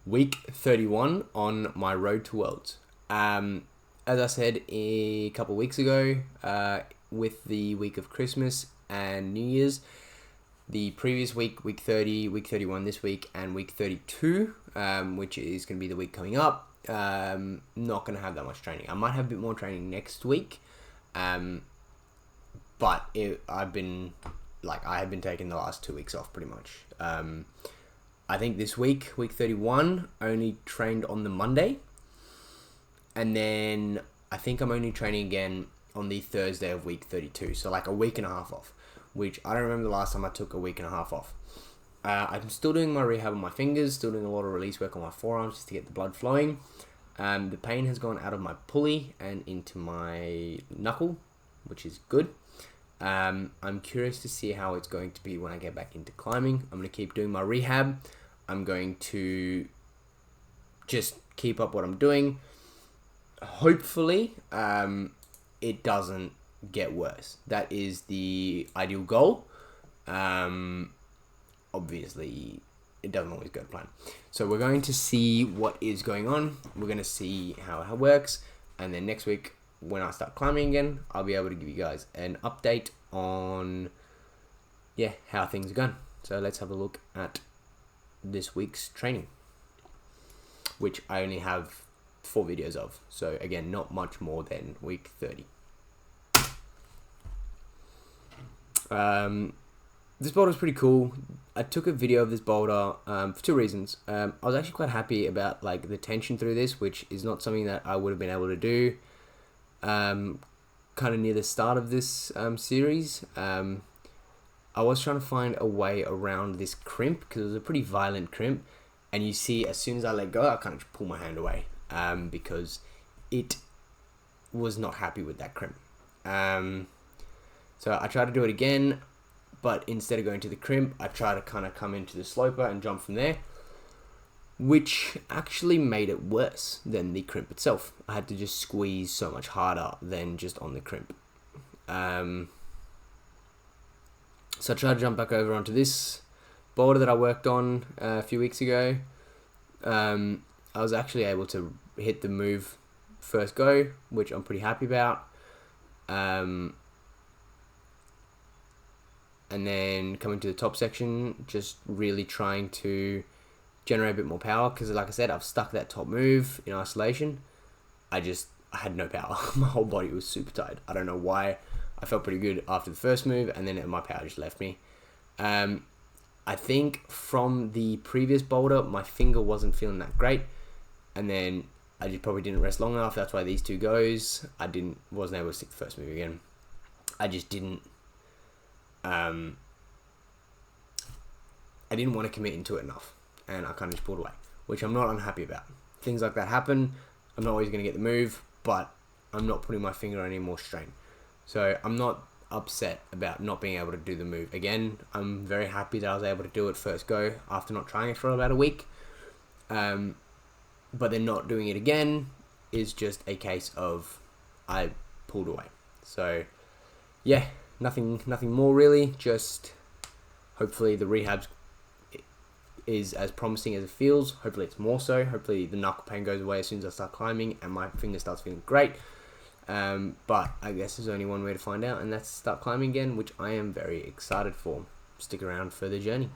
Week 31 on my road to Worlds. As I said a couple of weeks ago, with the week of Christmas and New Year's, the previous week, week 30, week 31 this week, and week 32, which is going to be the week coming up, not going to have that much training. I might have a bit more training next week, but I have been taking the last 2 weeks off pretty much. I think this week, week 31, only trained on the Monday. And then I think I'm only training again on the Thursday of week 32. So like a week and a half off, which I don't remember the last time I took a week and a half off. I'm still doing my rehab on my fingers, still doing a lot of release work on my forearms just to get the blood flowing. The pain has gone out of my pulley and into my knuckle, which is good. I'm curious to see how it's going to be when I get back into climbing. I'm going to keep doing my rehab. I'm going to just keep up what I'm doing. Hopefully, it doesn't get worse. That is the ideal goal. Obviously, it doesn't always go to plan. So we're going to see what is going on. We're going to see how it works. And then next week, when I start climbing again, I'll be able to give you guys an update on, how things are going. So let's have a look at this week's training, which I only have 4 videos of. So again, not much more than week 30. This boulder is pretty cool. I took a video of this boulder for 2 reasons. I was actually quite happy about like the tension through this, which is not something that I would have been able to do kind of near the start of this series. I was trying to find a way around this crimp because it was a pretty violent crimp, and you see as soon as I let go, I kind of just pull my hand away because it was not happy with that crimp. So I tried to do it again, but instead of going to the crimp, I tried to kind of come into the sloper and jump from there, which actually made it worse than the crimp itself. I had to just squeeze so much harder than just on the crimp. So I tried to jump back over onto this boulder that I worked on a few weeks ago. I was actually able to hit the move first go, which I'm pretty happy about. And then coming to the top section, just really trying to generate a bit more power, because like I said, I've stuck that top move in isolation. I had no power. My whole body was super tired. I don't know why. I felt pretty good after the first move, and then my power just left me. I think from the previous boulder, my finger wasn't feeling that great, and then I just probably didn't rest long enough. That's why these 2 goes. Wasn't able to stick the first move again. I just didn't. I didn't want to commit into it enough, and I kind of just pulled away, which I'm not unhappy about. Things like that happen. I'm not always going to get the move, but I'm not putting my finger on any more strain. So I'm not upset about not being able to do the move again. I'm very happy that I was able to do it first go after not trying it for about a week. But then not doing it again is just a case of I pulled away. So yeah, nothing more really. Just hopefully the rehab is as promising as it feels. Hopefully it's more so. Hopefully the knuckle pain goes away as soon as I start climbing and my finger starts feeling great. But I guess there's only one way to find out, and that's start climbing again, which I am very excited for. Stick around for the journey.